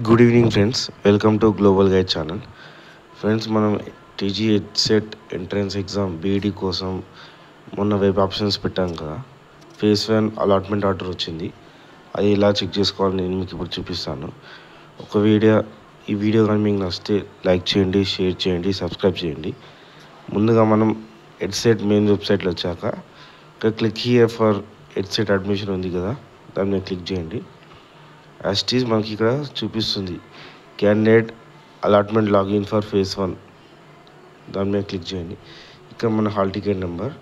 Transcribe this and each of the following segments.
Good evening friends, welcome to global guide channel. Friends, మనం TG CET entrance exam BEd కోసం మొన్న web options పెట్టాం కదా. Phase 1 allotment order వచ్చింది. అది ఎలా చెక్ చేసుకోవాలని నేను మీకు ఇప్పుడు చూపిస్తాను. ఈ వీడియో కానీ మీకు నచ్చితే లైక్ చేయండి, షేర్ చేయండి, సబ్స్క్రైబ్ చేయండి. ముందుగా మనం ఎడ్సెట్ మెయిన్ వెబ్సైట్లో వచ్చాక ఇక్కడ click here for EdCET admission ఉంది కదా, దాని మీద క్లిక్ చేయండి. యాజ్ ఇట్ ఈజ్ మనకి ఇక్కడ చూపిస్తుంది candidate allotment login for phase 1, దాని మీద క్లిక్ చేయండి. ఇక్కడ మన హాల్ టికెట్ నెంబర్,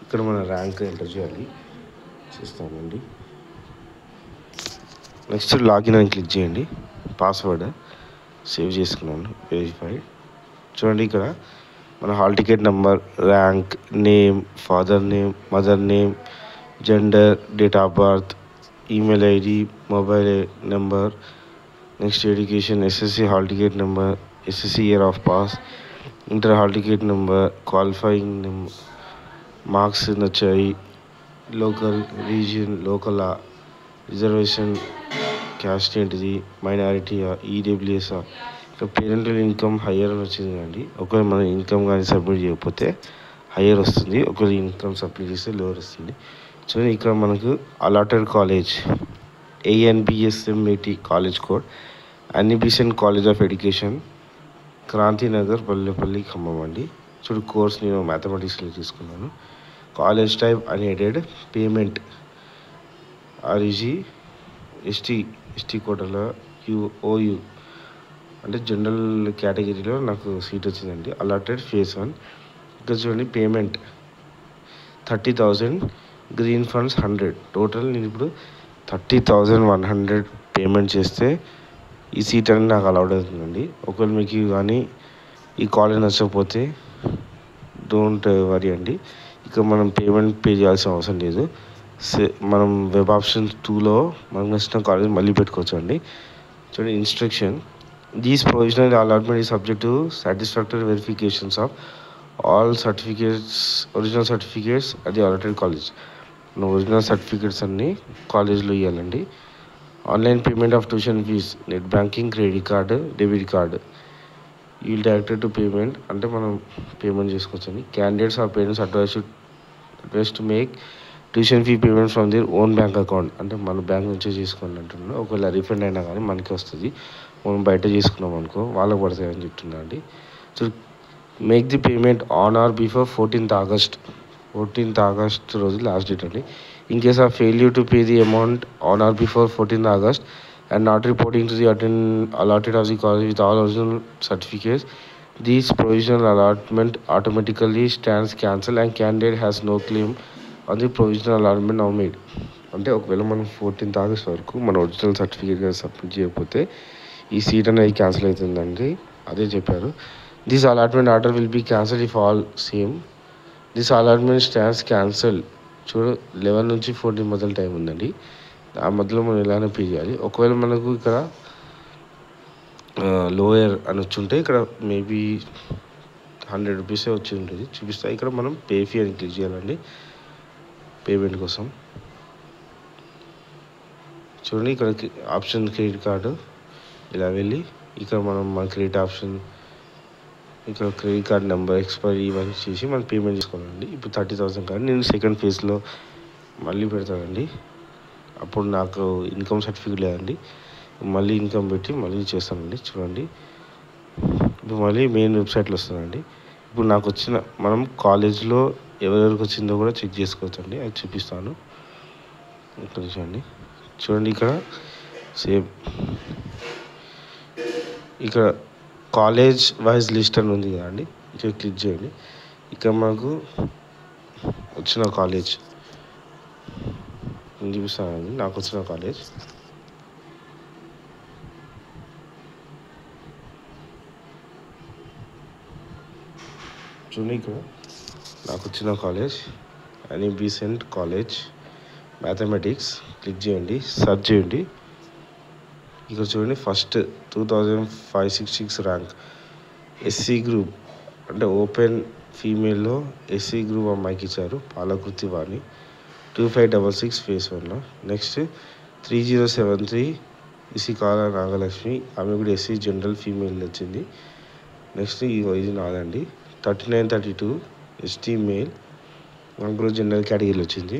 ఇక్కడ మన ర్యాంక్ ఎంటర్ చేయాలి. చేస్తామండి. నెక్స్ట్ లాగిన్ అని క్లిక్ చేయండి. పాస్వర్డ్ సేవ్ చేసుకున్నాను, వెరిఫైడ్. చూడండి, ఇక్కడ మన hall ticket number, rank, name, father name, mother name, gender, date of birth, email ID, mobile number, next education, SSC hall ticket number, SSC year of pass, inter hall ticket number, qualifying number, marks వచ్చాయి, local region, local reservation, caste ఏంటిది, మైనారిటీయా, ఈడబ్ల్యూఎస్ఆ, ఇక్కడ parental income higher అని వచ్చింది అండి. ఒకవేళ మన income కానీ సబ్మిట్ చేయకపోతే హయ్యర్ వస్తుంది, ఒకవేళ ఇన్కమ్ సబ్మిట్ చేస్తే లోవర్ వస్తుంది. చూడండి, ఇక్కడ మనకు allotted college ANBSMAT college code, Annie Besant college of education, Krantinagar, Pallepalli, Khammam అండి. చూడు, కోర్స్ నేను మ్యాథమెటిక్స్లో తీసుకున్నాను. College type unaided, payment REG, ST కోటాలో OU అంటే జనరల్ కేటగిరీలో నాకు సీట్ వచ్చిందండి. Allotted phase 1. ఇక్కడ చూడండి, పేమెంట్ 30,000, గ్రీన్ ఫండ్స్ 100. టోటల్ నేను ఇప్పుడు 30,100 పేమెంట్ చేస్తే ఈ సీట్ అనేది నాకు అలౌడ్ అవుతుందండి. ఒకవేళ మీకు కానీ ఈ కాలేజ్ నచ్చకపోతే డోంట్ వరీ అండి. ఇక మనం పేమెంట్ పే చేయాల్సిన అవసరం లేదు. మనం వెబ్ ఆప్షన్ 2లో మనకు నచ్చిన కాలేజ్ మళ్ళీ పెట్టుకోవచ్చు అండి. చూడండి, instruction: these provisional allotment is subject to satisfactory verifications of all certificates, original certificates అది అలాటెడ్ కాలేజ్. మన ఒరిజినల్ సర్టిఫికేట్స్ అన్నీ కాలేజ్లో ఇవ్వాలండి. Online payment of tuition fees, net banking, credit card, debit card, ఈ డైరెక్టెడ్ టు పేమెంట్ అంటే మనం payment చేసుకోవచ్చండి. Candidates or parents advice to make tuition fee payment from their own bank account, అంటే మన bank నుంచే చేసుకోండి అంటున్నాను. ఒకవేళ రిఫండ్ అయినా కానీ మనకి వస్తుంది. మనం బయట చేసుకున్నాం అనుకో వాళ్ళకి పడతాయని చెప్తున్నా అండి. So make the payment on are before 14th August రోజు లాస్ట్ డేట్ అండి. In case of failure to pay the amount on are before 14th August and not reporting to the allotted of the college with all original certificates, this provisional allotment automatically stands cancelled and candidate has no claim on the provisional allotment now made. అంటే ఒకవేళ మనం 14th August వరకు మన original certificate కానీ submit చేయకపోతే ఈ seat అనేది cancel అవుతుందండి. అదే చెప్పారు. This allotment order will be cancel if all same. This allotment stands cancel. చూడు, 11 నుంచి 14 మధ్యలో టైం ఉందండి. ఆ మధ్యలో మనం ఇలానే పే చేయాలి. ఒకవేళ మనకు ఇక్కడ లోయర్ అని వచ్చి ఉంటే ఇక్కడ మేబీ 100 రూపీసే వచ్చి ఉంటుంది, చూపిస్తా. ఇక్కడ మనం పే ఫీ అని క్లిక్ చేయాలండి పేమెంట్ కోసం. చూడండి, ఇక్కడ ఆప్షన్ క్రెడిట్ కార్డు, ఇలా వెళ్ళి ఇక్కడ మన క్రెడిట్ ఆప్షన్, ఇక్కడ క్రెడిట్ కార్డ్ నెంబర్, ఎక్స్పైరీ ఇవన్నీ చేసి మనం పేమెంట్ చేసుకోవాలండి. ఇప్పుడు 30,000 కానీ నేను సెకండ్ ఫేజ్లో మళ్ళీ పెడతానండి. అప్పుడు నాకు ఇన్కమ్ సర్టిఫికేట్ లేదండి, మళ్ళీ ఇన్కమ్ పెట్టి మళ్ళీ చేస్తానండి. చూడండి, ఇప్పుడు మళ్ళీ మెయిన్ వెబ్సైట్లో వస్తుందండి. ఇప్పుడు నాకు వచ్చిన మనం కాలేజ్లో ఎవరెవరికి వచ్చిందో కూడా చెక్ చేసుకోవచ్చు అండి. అది చూపిస్తాను. ఇక్కడ చూడండి, ఇక్కడ సేమ్ ఇక్కడ కాలేజ్ వైజ్ లిస్ట్ అని ఉంది కదండి, ఇక్కడ క్లిక్ చేయండి. ఇక్కడ మనకు వచ్చిన కాలేజ్ చూపిస్తానండి. నాకు వచ్చిన కాలేజ్ చూడండి, ఇక్కడ నాకు వచ్చిన కాలేజ్ అన్నిబిషన్ కాలేజ్ మ్యాథమెటిక్స్. క్లిక్ చేయండి, సెర్చ్ చేయండి. ఇక్కడ చూడండి, ఫస్ట్ 2566 ర్యాంక్, ఎస్సీ గ్రూప్ అంటే ఓపెన్ ఫీమేల్లో ఎస్సీ గ్రూప్ అమ్మాయికి ఇచ్చారు, పాలకృతి వాణి. 2566 ఫేజ్ 1లో. నెక్స్ట్ 3073 ఎస్సీ కాల నాగలక్ష్మి, ఆమె కూడా ఎస్సీ జనరల్ ఫీమేల్ వచ్చింది. నెక్స్ట్ ఇది నాదండి 3932 ఎస్టీ మేల్, నాకు కూడా జనరల్ కేటగిరీలో వచ్చింది.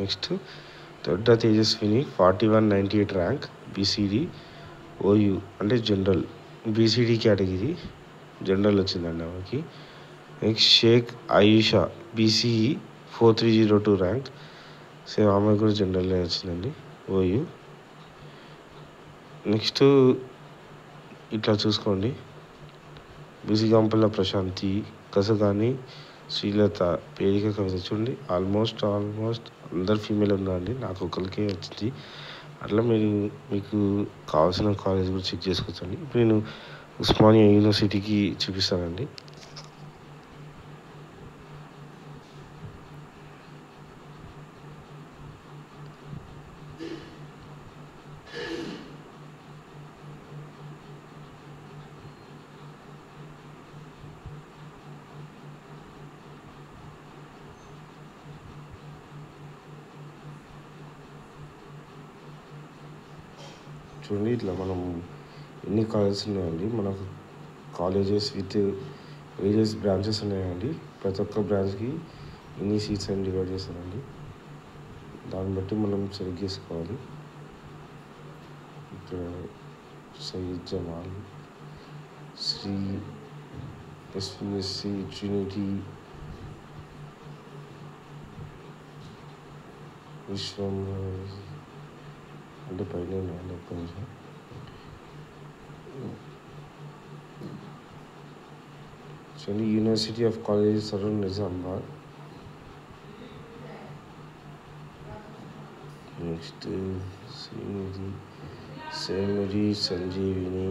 Next Dodda Tejaswini 4198 rank BCD OU అంటే జనరల్, బీసీడీ కేటగిరీ జనరల్ వచ్చిందండి ఆమెకి. Next Shaik Ayesha BCE 4302 rank, same ఆమె కూడా జనరల్ వచ్చిందండి ఓయూ. నెక్స్ట్ ఇట్లా చూసుకోండి, బీసీ గంపల ప్రశాంతి, కసగాని శ్రీలత, పేరిక కవిత, చూడండి ఆల్మోస్ట్ అందరు ఫీమేల్ ఉన్నారండి, నాకు ఒకరికే వచ్చింది. అట్లా మీకు కావాల్సిన కాలేజ్ కూడా చెక్ చేసుకోవచ్చండి. ఇప్పుడు నేను ఉస్మానియా యూనివర్సిటీకి చూపిస్తానండి. చూడండి ఇట్లా మనం ఎన్ని కాలేజెస్ ఉన్నాయండి, మనకు కాలేజెస్ విత్ వేరియస్ బ్రాంచెస్ ఉన్నాయండి. ప్రతి ఒక్క బ్రాంచ్కి ఎన్ని సీట్స్ అని డివైడ్ చేస్తారండి, దాన్ని బట్టి మనం సెలెక్ట్ చేసుకోవాలి. ఇక్కడ సయ్యద్ జమాల్, శ్రీ ఎస్విఎస్సి, ట్రినిటీ, విశ్వం అంటే పైన ఎప్పటి నుంచి చూడండి. University of college Saroor Nizamabad. Next Srimathi Sanjeevini,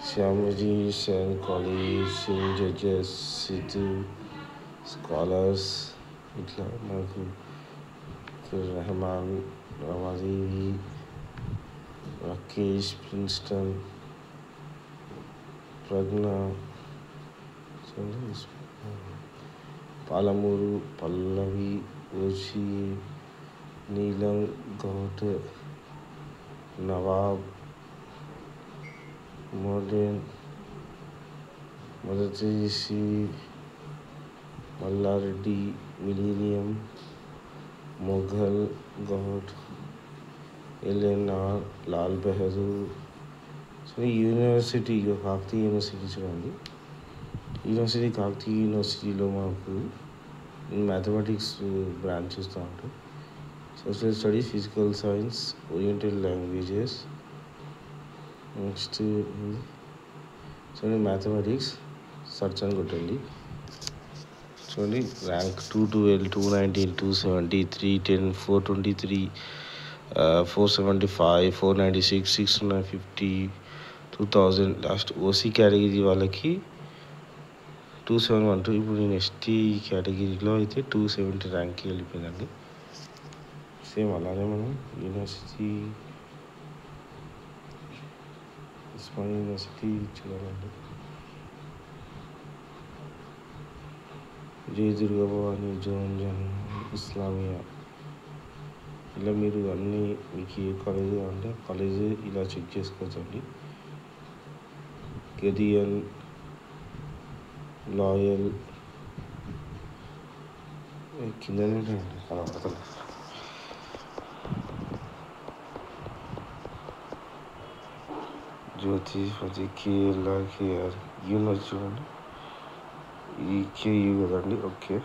Shyamaji Sen college, Saint Judges, Siddhu scholars, ఇట్లా మనకు రెహమాన్, రమాదేవి, రాకేష్, ప్రిన్స్టన్, ప్రజ్ఞ, పాలమూరు, పల్లవి, ఓషి, నీలం, గౌట్, నవాబ్, మోడర్న్, మొదటి మల్లారెడ్డి, మిలీనియం, మొఘల్, గౌట్, LNR, Lal Bahadur. So university Kakatiya university చూడండి. కాకతీయ యూనివర్సిటీలో మనకు మ్యాథమెటిక్స్ బ్రాంచ్ చూస్తూ ఉంటాం. Social studies, physical science, oriental languages. Next చూడండి మ్యాథమెటిక్స్ సర్చ్ అని కొట్టండి. చూడండి ర్యాంక్ 212, 219, 270, 310, 423, 475, 496, 650, 2000. లాస్ట్ ఓసీ కేటగిరీ వాళ్ళకి 2712. ఇప్పుడు నేను ఎస్టీ కేటగిరీలో అయితే 270 ర్యాంక్కి వెళ్ళిపోయిందండి. సేమ్ అలానే మనం యూనివర్సిటీ ఉస్మానియా యూనివర్సిటీ చూడాలండి. జయ దుర్గా భవాని, జోన్ ఇస్లామియా, ఇలా మీరు అన్నీ మీకు ఏ కాలేజ్ అంటే కాలేజ్ ఇలా చెక్ చేసుకోవచ్చండి. గదియన్, లాయల్ కిందనే ఉంటాయండి కనపడతాను. జ్యోతి, పది, కేఎల్ఆర్, కేఆర్ యూనివర్సిటీ చూడండి. ఈ కేయూ కదండి. Okay,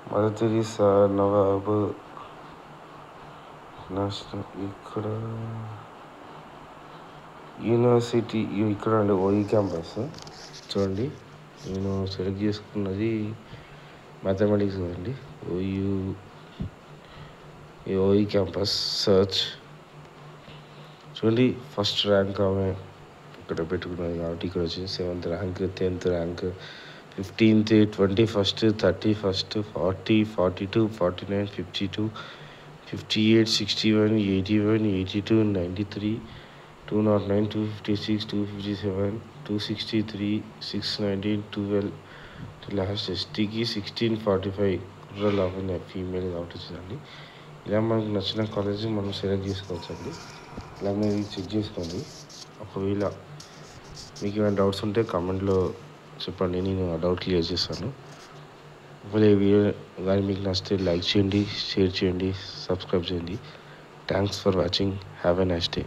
mother Teresa, Nawab, national. ఇక్కడ యూనివర్సిటీ ఇక్కడ అండి ఓయూ క్యాంపస్ చూడండి. నేను సెలెక్ట్ చేసుకున్నది మ్యాథమెటిక్స్ కదండి. ఓయూ క్యాంపస్ సర్చ్ చూడండి. ఫస్ట్ ర్యాంక్ ఆమె ఇక్కడ పెట్టుకున్నది కాబట్టి ఇక్కడ వచ్చింది. 7th rank, 10th rank, 15th, 21st, 31st, 40, 42, 49, 52, 58, 61, 81, 82, 93, 209, 256, 257, 263, 619, 12. Last ఎస్టీకి 1645 రూరల్ అవ్వని ఫీమేల్ కాబట్టి వచ్చిందండి. ఇలా మనకు నచ్చిన కాలేజ్ మనం సెలెక్ట్ చేసుకోవచ్చండి. ఇలా మీరు చెక్ చేసుకోండి. ఒకవేళ మీకు ఏమైనా డౌట్స్ ఉంటే కామెంట్లో చెప్పండి, నేను ఆ డౌట్ క్లియర్ చేస్తాను. ఒకవేళ ఈ వీడియో కానీ మీకు నచ్చితే లైక్ చేయండి, షేర్ చేయండి, సబ్స్క్రైబ్ చేయండి. Thanks for watching. Have a nice day.